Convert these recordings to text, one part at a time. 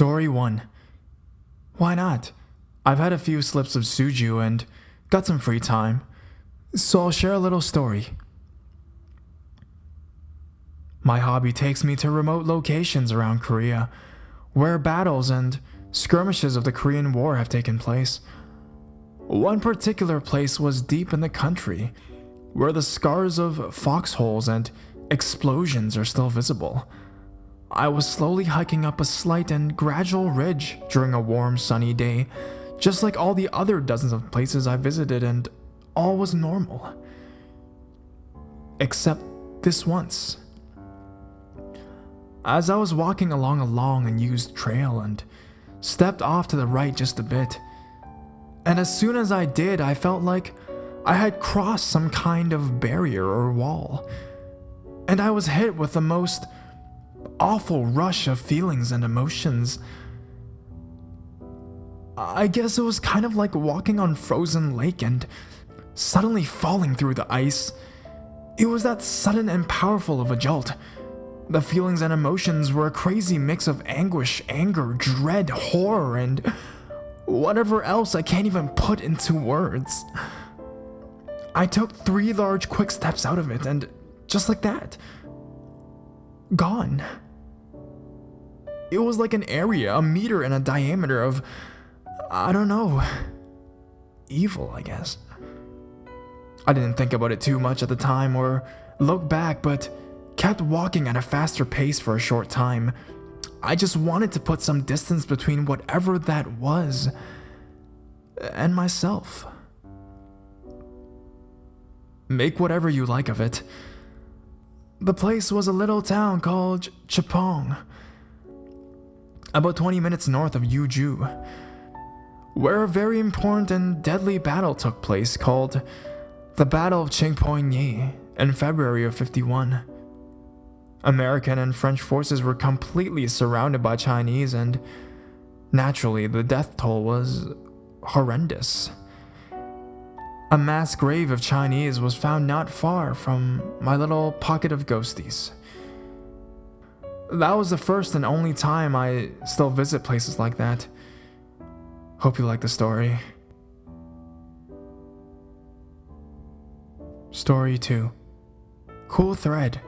Story 1. Why not? I've had a few slips of suju and got some free time, so I'll share a little story. My hobby takes me to remote locations around Korea, where battles and skirmishes of the Korean War have taken place. One particular place was deep in the country, where the scars of foxholes and explosions are still visible. I was slowly hiking up a slight and gradual ridge during a warm, sunny day, just like all the other dozens of places I visited, and all was normal. Except this once. As I was walking along a long and used trail and stepped off to the right just a bit, and as soon as I did, I felt like I had crossed some kind of barrier or wall, and I was hit with the most awful rush of feelings and emotions. I guess it was kind of like walking on frozen lake and suddenly falling through the ice. It was that sudden and powerful of a jolt. The feelings and emotions were a crazy mix of anguish, anger, dread, horror, and whatever else I can't even put into words. I took 3 large quick steps out of it, and just like that, gone. It was like an area, a meter in a diameter of, I don't know, evil, I guess. I didn't think about it too much at the time or look back, but kept walking at a faster pace for a short time. I just wanted to put some distance between whatever that was and myself. Make whatever you like of it. The place was a little town called Chapong, about 20 minutes north of Yuju, where a very important and deadly battle took place called the Battle of Chingpoinyi in February of 51. American and French forces were completely surrounded by Chinese, and naturally the death toll was horrendous. A mass grave of Chinese was found not far from my little pocket of ghosties. That was the first and only time I still visit places like that. Hope you like the story. Story 2. Cool thread.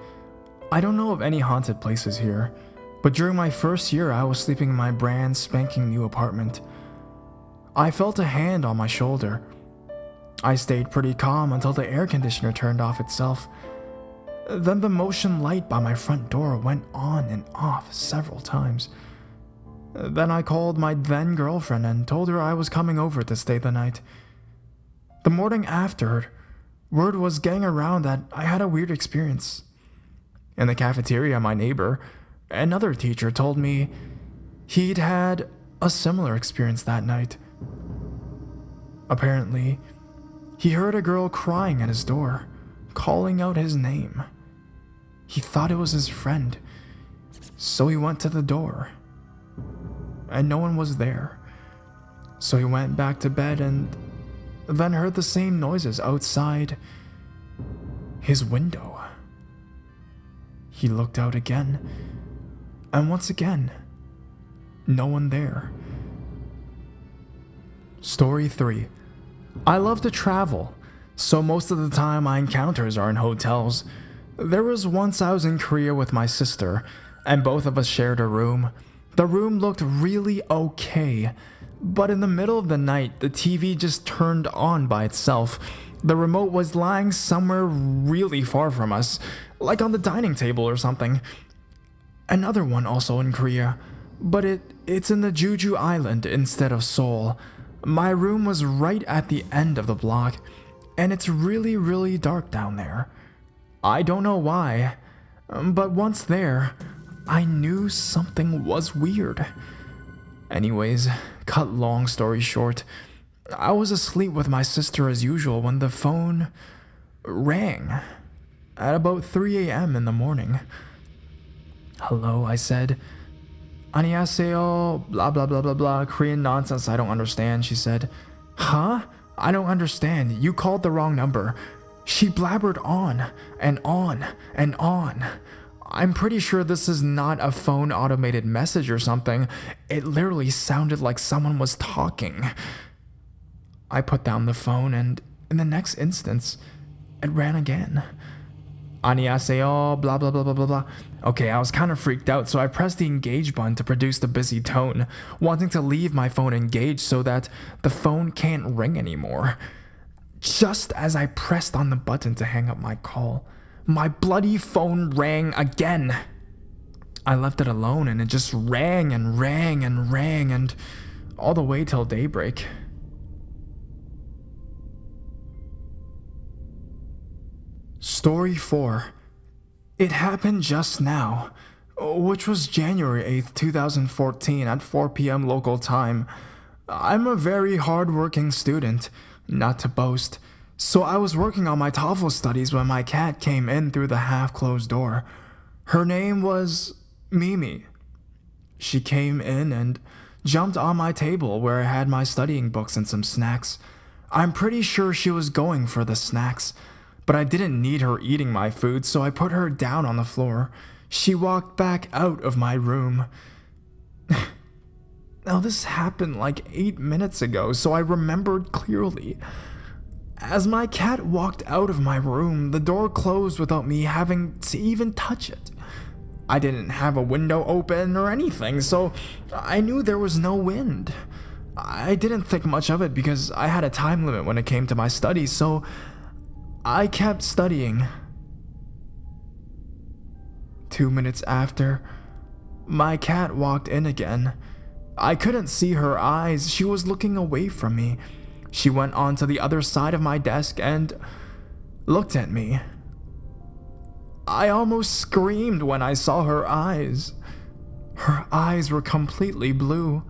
I don't know of any haunted places here, but during my first year I was sleeping in my brand spanking new apartment. I felt a hand on my shoulder. I stayed pretty calm until the air conditioner turned off itself. Then the motion light by my front door went on and off several times. Then I called my then girlfriend and told her I was coming over to stay the night. The morning after, word was getting around that I had a weird experience. In the cafeteria, my neighbor, another teacher, told me he'd had a similar experience that night. Apparently, he heard a girl crying at his door, calling out his name. He thought it was his friend, so he went to the door, and no one was there. So he went back to bed and then heard the same noises outside his window. He looked out again, and once again, no one there. Story 3. I love to travel, so most of the time my encounters are in hotels. There was once I was in Korea with my sister, and both of us shared a room. The room looked really okay, but in the middle of the night, the TV just turned on by itself. The remote was lying somewhere really far from us, like on the dining table or something. Another one also in Korea, but it's in the Jeju Island instead of Seoul. My room was right at the end of the block, and it's really, really dark down there. I don't know why, but once there, I knew something was weird. Anyways, cut long story short, I was asleep with my sister as usual when the phone rang at about 3 a.m. in the morning. Hello, I said. Annyeonghaseyo, blah blah blah blah blah, Korean nonsense I don't understand, she said. Huh? I don't understand. You called the wrong number. She blabbered on and on and on. I'm pretty sure this is not a phone automated message or something. It literally sounded like someone was talking. I put down the phone, and in the next instance, it rang again. Annyeonghaseyo, blah blah blah blah blah blah. Okay, I was kind of freaked out, so I pressed the engage button to produce the busy tone, wanting to leave my phone engaged so that the phone can't ring anymore. Just as I pressed on the button to hang up my call, my bloody phone rang again. I left it alone, and it just rang and rang and rang, and all the way till daybreak. Story 4. It happened just now, which was January 8th, 2014 at 4 p.m. local time. I'm a very hard-working student, not to boast, so I was working on my TOEFL studies when my cat came in through the half-closed door. Her name was Mimi. She came in and jumped on my table where I had my studying books and some snacks. I'm pretty sure she was going for the snacks, but I didn't need her eating my food, so I put her down on the floor. She walked back out of my room. Now this happened like 8 minutes ago, so I remembered clearly. As my cat walked out of my room, the door closed without me having to even touch it. I didn't have a window open or anything, so I knew there was no wind. I didn't think much of it because I had a time limit when it came to my studies, so I kept studying. 2 minutes after, my cat walked in again. I couldn't see her eyes. She was looking away from me. She went on to the other side of my desk and looked at me. I almost screamed when I saw her eyes. Her eyes were completely blue.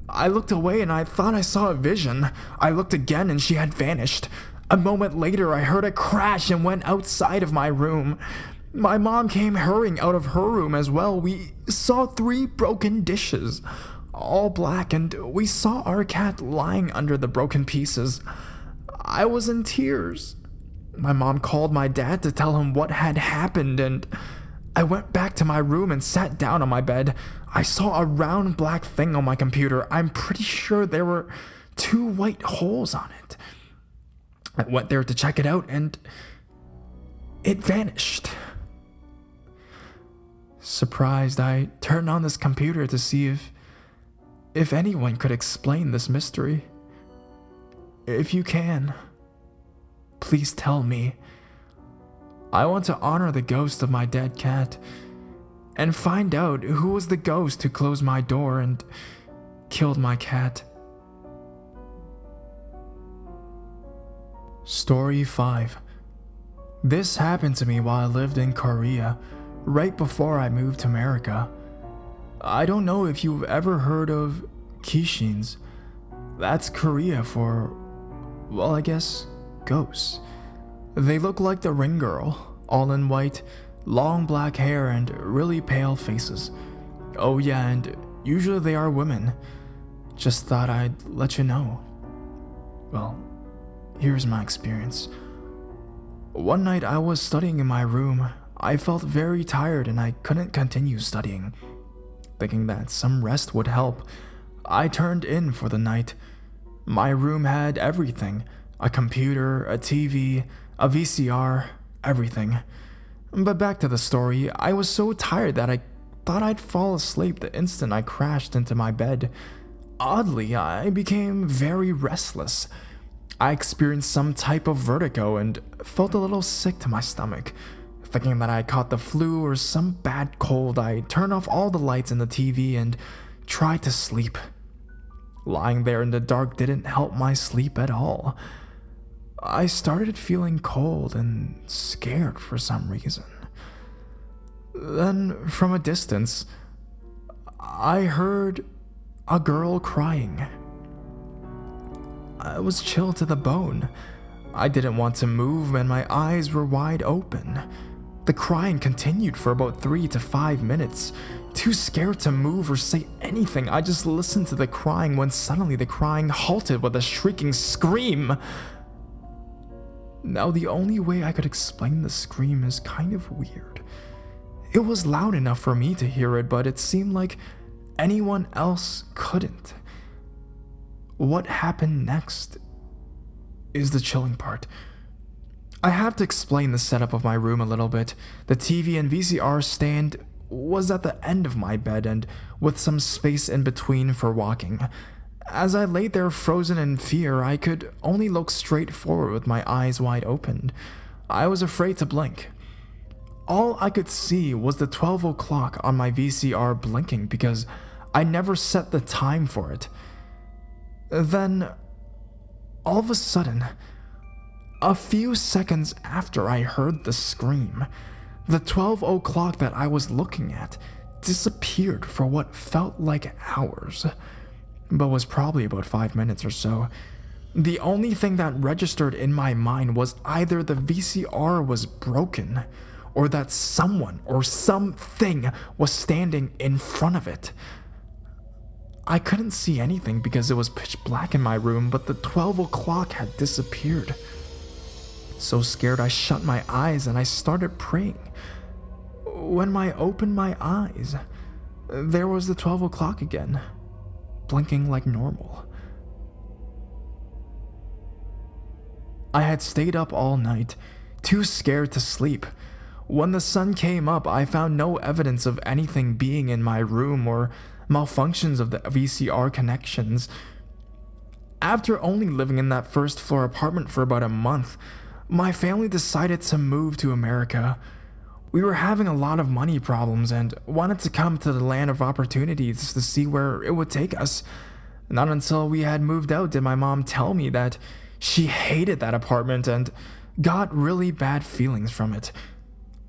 I looked away and I thought I saw a vision. I looked again and she had vanished. A moment later, I heard a crash and went outside of my room. My mom came hurrying out of her room as well. We saw 3 broken dishes, all black, and we saw our cat lying under the broken pieces. I was in tears. My mom called my dad to tell him what had happened, and I went back to my room and sat down on my bed. I saw a round black thing on my computer. I'm pretty sure there were 2 white holes on it. I went there to check it out, and it vanished. Surprised, I turned on this computer to see if anyone could explain this mystery. If you can, please tell me. I want to honor the ghost of my dead cat and find out who was the ghost who closed my door and killed my cat. Story 5. This happened to me while I lived in Korea, right before I moved to America. I don't know if you've ever heard of Kishins. That's Korea for, well, I guess, ghosts. They look like the Ring Girl, all in white, long black hair, and really pale faces. Oh yeah, and usually they are women. Just thought I'd let you know. Well, here's my experience. One night I was studying in my room. I felt very tired and I couldn't continue studying. Thinking that some rest would help, I turned in for the night. My room had everything: a computer, a TV, a VCR, everything. But back to the story, I was so tired that I thought I'd fall asleep the instant I crashed into my bed. Oddly, I became very restless. I experienced some type of vertigo and felt a little sick to my stomach. Thinking that I caught the flu or some bad cold, I turned off all the lights in the TV and tried to sleep. Lying there in the dark didn't help my sleep at all. I started feeling cold and scared for some reason. Then, from a distance, I heard a girl crying. I was chilled to the bone. I didn't want to move and my eyes were wide open. The crying continued for about 3 to 5 minutes. Too scared to move or say anything, I just listened to the crying when suddenly the crying halted with a shrieking scream. Now, the only way I could explain the scream is kind of weird. It was loud enough for me to hear it, but it seemed like anyone else couldn't. What happened next is the chilling part. I have to explain the setup of my room a little bit. The TV and VCR stand was at the end of my bed and with some space in between for walking. As I lay there frozen in fear, I could only look straight forward with my eyes wide open. I was afraid to blink. All I could see was the 12 o'clock on my VCR blinking because I never set the time for it. Then, all of a sudden, a few seconds after I heard the scream, the 12 o'clock that I was looking at disappeared for what felt like hours, but was probably about 5 minutes or so. The only thing that registered in my mind was either the VCR was broken or that someone or something was standing in front of it. I couldn't see anything because it was pitch black in my room, but the 12 o'clock had disappeared. So scared, I shut my eyes and I started praying. When I opened my eyes, there was the 12 o'clock again, blinking like normal. I had stayed up all night, too scared to sleep. When the sun came up, I found no evidence of anything being in my room or malfunctions of the VCR connections. After only living in that first floor apartment for about a month, my family decided to move to America. We were having a lot of money problems and wanted to come to the land of opportunities to see where it would take us. Not until we had moved out did my mom tell me that she hated that apartment and got really bad feelings from it.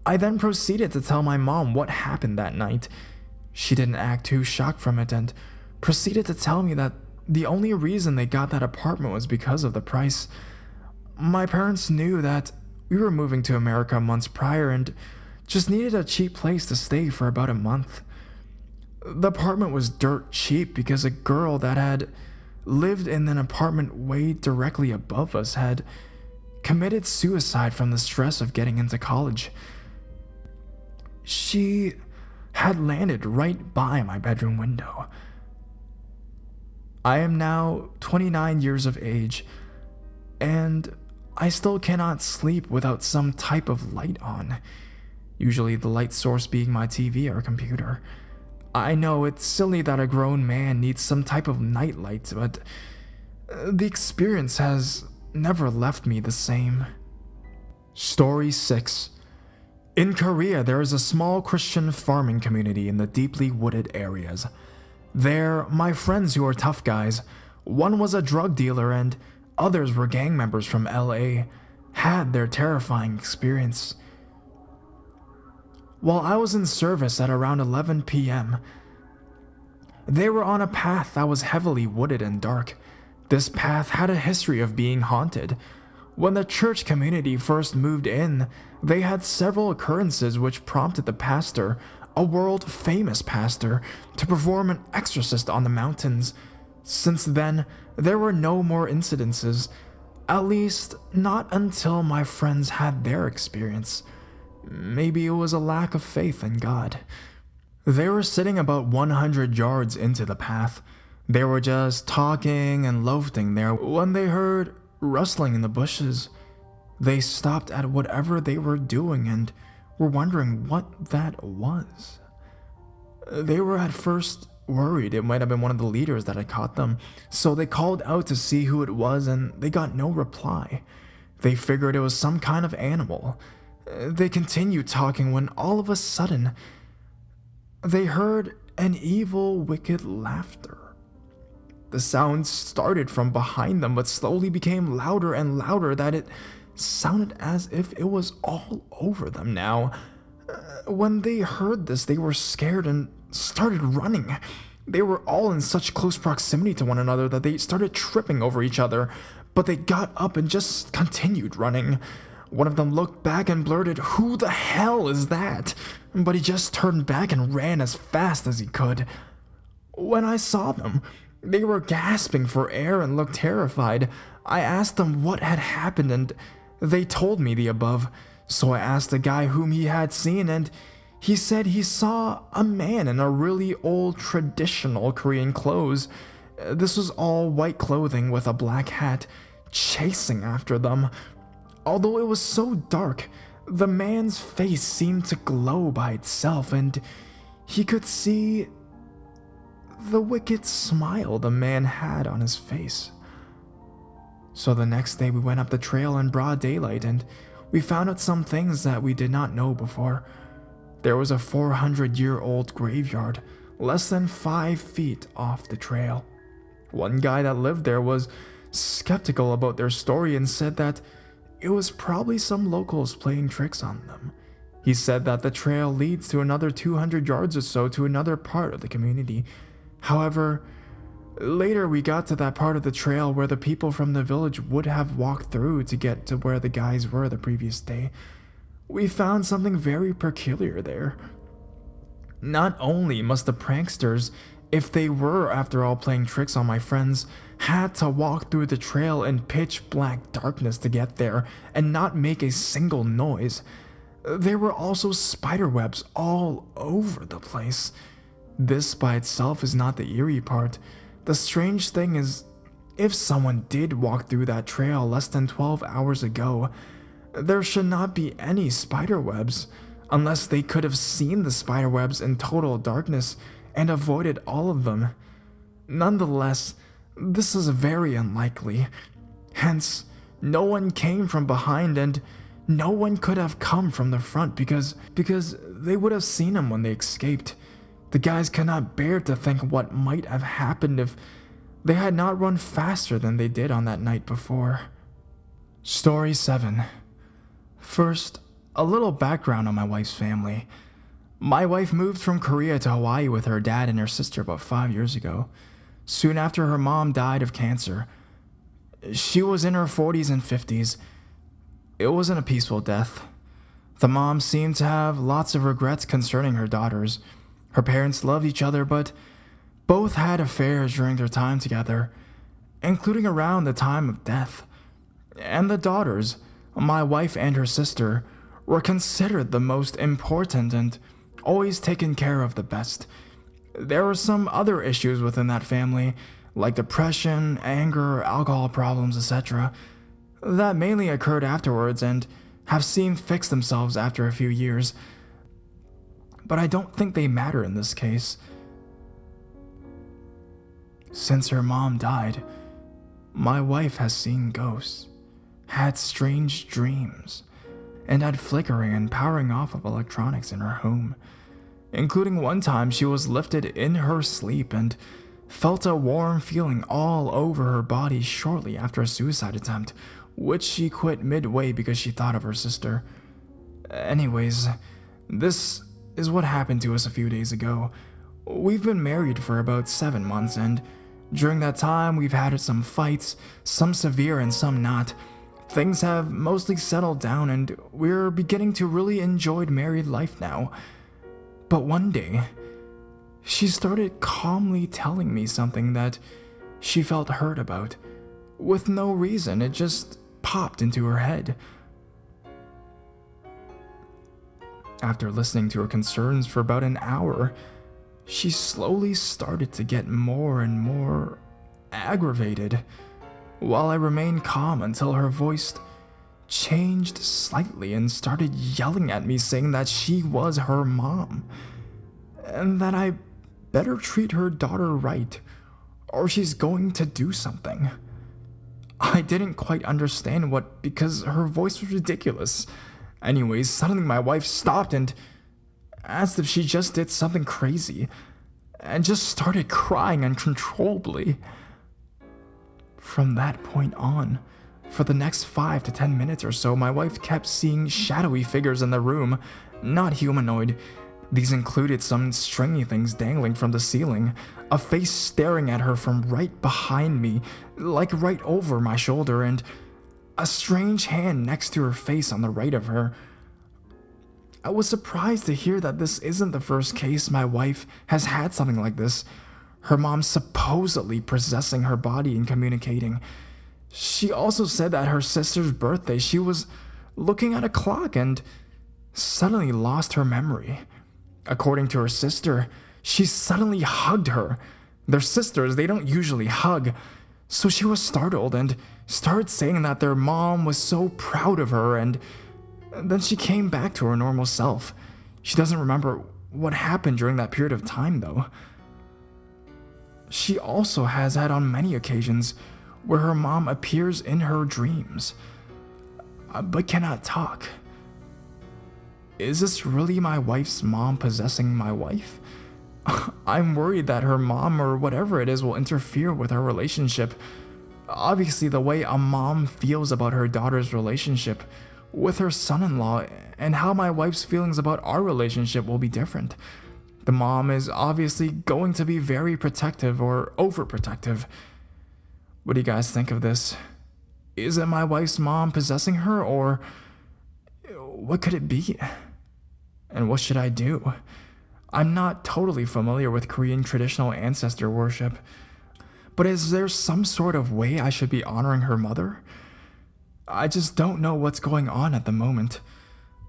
I then proceeded to tell my mom what happened that night. She didn't act too shocked from it and proceeded to tell me that the only reason they got that apartment was because of the price. My parents knew that we were moving to America months prior and just needed a cheap place to stay for about a month. The apartment was dirt cheap because a girl that had lived in an apartment way directly above us had committed suicide from the stress of getting into college. She had landed right by my bedroom window. I am now 29 years of age, and I still cannot sleep without some type of light on, usually the light source being my TV or computer. I know it's silly that a grown man needs some type of nightlight, but the experience has never left me the same. Story 6. In Korea, there is a small Christian farming community in the deeply wooded areas. There, my friends who are tough guys, one was a drug dealer and others were gang members from LA, had their terrifying experience. While I was in service at around 11 p.m., they were on a path that was heavily wooded and dark. This path had a history of being haunted. When the church community first moved in, they had several occurrences which prompted the pastor, a world-famous pastor, to perform an exorcist on the mountains. Since then, there were no more incidences, at least not until my friends had their experience. Maybe it was a lack of faith in God. They were sitting about 100 yards into the path. They were just talking and loafing there when they heard rustling in the bushes. They stopped at whatever they were doing and were wondering what that was. They were at first worried it might have been one of the leaders that had caught them, so they called out to see who it was and they got no reply. They figured it was some kind of animal. They continued talking when all of a sudden, they heard an evil, wicked laughter. The sound started from behind them, but slowly became louder and louder that it sounded as if it was all over them now. When they heard this, they were scared and started running. They were all in such close proximity to one another that they started tripping over each other, but they got up and just continued running. One of them looked back and blurted, "Who the hell is that?" But he just turned back and ran as fast as he could. When I saw them, they were gasping for air and looked terrified. I asked them what had happened and they told me the above. So I asked the guy whom he had seen and He said he saw a man in a really old traditional Korean clothes. This was all white clothing with a black hat, chasing after them. Although it was so dark, the man's face seemed to glow by itself, and he could see the wicked smile the man had on his face. So the next day we went up the trail in broad daylight, and we found out some things that we did not know before. There was a 400-year-old graveyard, less than 5 feet off the trail. One guy that lived there was skeptical about their story and said that it was probably some locals playing tricks on them. He said that the trail leads to another 200 yards or so to another part of the community. However, later we got to that part of the trail where the people from the village would have walked through to get to where the guys were the previous day. We found something very peculiar there. Not only must the pranksters, if they were after all playing tricks on my friends, had to walk through the trail in pitch black darkness to get there and not make a single noise, there were also spider webs all over the place. This by itself is not the eerie part. The strange thing is, if someone did walk through that trail less than 12 hours ago, there should not be any spider webs, unless they could have seen the spider webs in total darkness and avoided all of them. Nonetheless, this is very unlikely. Hence, no one came from behind and no one could have come from the front because they would have seen him when they escaped. The guys cannot bear to think what might have happened if they had not run faster than they did on that night before. Story 7. First, a little background on my wife's family. My wife moved from Korea to Hawaii with her dad and her sister about 5 years ago, soon after her mom died of cancer. She was in her 40s and 50s. It wasn't a peaceful death. The mom seemed to have lots of regrets concerning her daughters. Her parents loved each other, but both had affairs during their time together, including around the time of death. And the daughters, my wife and her sister, were considered the most important and always taken care of the best. There were some other issues within that family, like depression, anger, alcohol problems, etc., that mainly occurred afterwards and have seemed fixed themselves after a few years. But I don't think they matter in this case. Since her mom died, my wife has seen ghosts, had strange dreams, and had flickering and powering off of electronics in her home, including one time she was lifted in her sleep and felt a warm feeling all over her body shortly after a suicide attempt, which she quit midway because she thought of her sister. Anyways, this is what happened to us a few days ago. We've been married for about 7 months, and during that time we've had some fights, some severe and some not. Things have mostly settled down and we're beginning to really enjoy married life now. But one day, she started calmly telling me something that she felt hurt about. With no reason, it just popped into her head. After listening to her concerns for about an hour, she slowly started to get more and more aggravated, while I remained calm until her voice changed slightly and started yelling at me, saying that she was her mom, and that I better treat her daughter right, or she's going to do something. I didn't quite understand because her voice was ridiculous. Anyways, suddenly my wife stopped and asked if she just did something crazy, and just started crying uncontrollably. From that point on, for the next 5 to 10 minutes or so, my wife kept seeing shadowy figures in the room, not humanoid. These included some stringy things dangling from the ceiling, a face staring at her from right behind me, like right over my shoulder, and a strange hand next to her face on the right of her. I was surprised to hear that this isn't the first case my wife has had something like this. Her mom supposedly possessing her body and communicating. She also said that her sister's birthday, she was looking at a clock and suddenly lost her memory. According to her sister, she suddenly hugged her. Their sisters, they don't usually hug. So she was startled and started saying that their mom was so proud of her, and then she came back to her normal self. She doesn't remember what happened during that period of time, though. She also has had on many occasions where her mom appears in her dreams, but cannot talk. Is this really my wife's mom possessing my wife? I'm worried that her mom or whatever it is will interfere with our relationship. Obviously, the way a mom feels about her daughter's relationship with her son-in-law and how my wife's feelings about our relationship will be different. The mom is obviously going to be very protective or overprotective. What do you guys think of this? Is it my wife's mom possessing her, or what could it be? And what should I do? I'm not totally familiar with Korean traditional ancestor worship, but is there some sort of way I should be honoring her mother? I just don't know what's going on at the moment.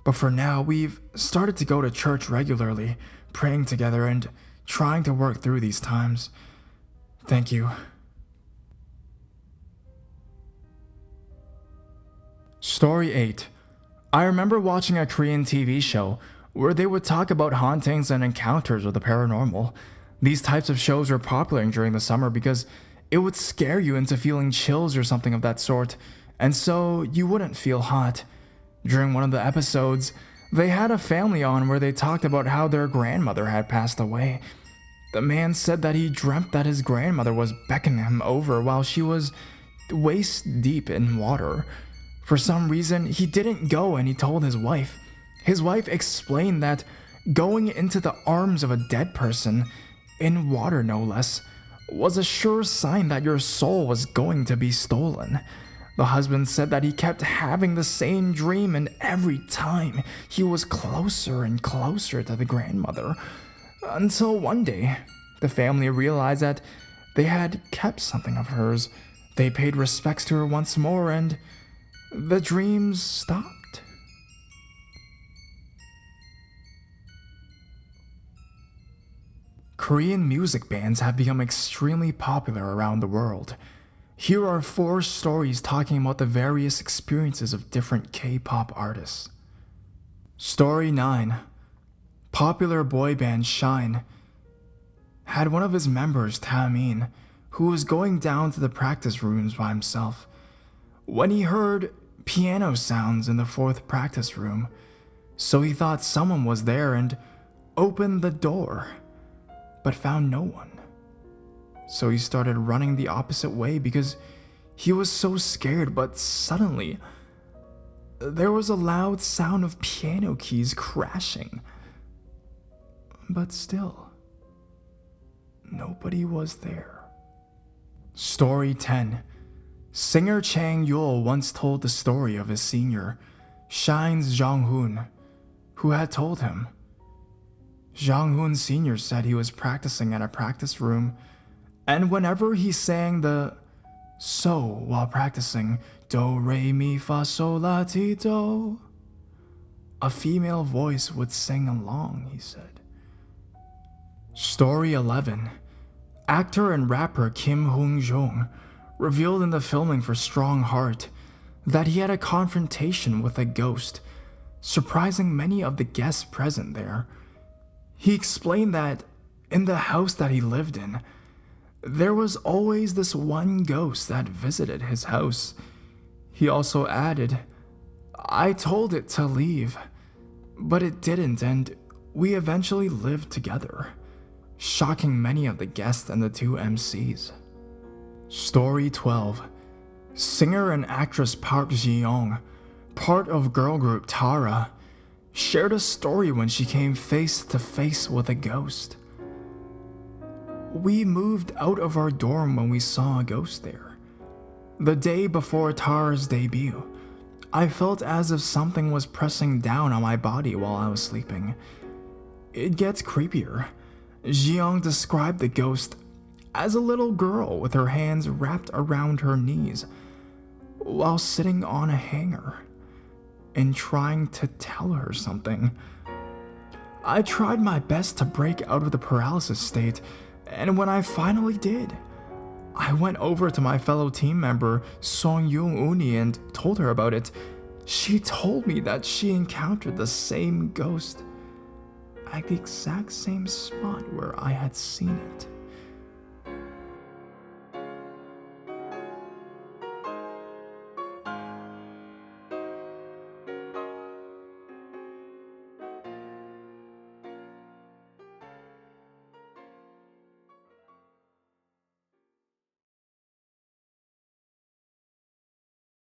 But for now, we've started to go to church regularly, praying together and trying to work through these times. Thank you. Story 8. I remember watching a Korean TV show where they would talk about hauntings and encounters with the paranormal. These types of shows were popular during the summer because it would scare you into feeling chills or something of that sort, and so you wouldn't feel hot. During one of the episodes, they had a family on where they talked about how their grandmother had passed away. The man said that he dreamt that his grandmother was beckoning him over while she was waist deep in water. For some reason, he didn't go and he told his wife. His wife explained that going into the arms of a dead person, in water no less, was a sure sign that your soul was going to be stolen. The husband said that he kept having the same dream, and every time he was closer and closer to the grandmother. Until one day, the family realized that they had kept something of hers. They paid respects to her once more, and the dreams stopped. Korean music bands have become extremely popular around the world. Here are 4 stories talking about the various experiences of different K-pop artists. Story 9. Popular boy band SHINee had one of his members, Taemin, who was going down to the practice rooms by himself. When he heard piano sounds in the 4th practice room, so he thought someone was there and opened the door, but found no one. So he started running the opposite way because he was so scared, but suddenly there was a loud sound of piano keys crashing. But still, nobody was there. Story 10. Singer Chang Yul once told the story of his senior, SHINee's Jonghoon, who had told him. Jonghoon Sr. said he was practicing at a practice room, and whenever he sang the so while practicing do re mi fa sol la ti do, a female voice would sing along, he said. Story 11. Actor and rapper Kim Hong-jong revealed in the filming for Strong Heart that he had a confrontation with a ghost, surprising many of the guests present there. He explained that in the house that he lived in, there was always this one ghost that visited his house. He also added, I told it to leave, but it didn't, and we eventually lived together, shocking many of the guests and the 2 MCs. Story 12. Singer and actress Park Ji-young, part of girl group Tara, shared a story when she came face to face with a ghost. We moved out of our dorm when we saw a ghost there. The day before Tara's debut, I felt as if something was pressing down on my body while I was sleeping. It gets creepier. Ji-young described the ghost as a little girl with her hands wrapped around her knees while sitting on a hanger and trying to tell her something. I tried my best to break out of the paralysis state, and when I finally did, I went over to my fellow team member Song Young Uni and told her about it. She told me that she encountered the same ghost at the exact same spot where I had seen it.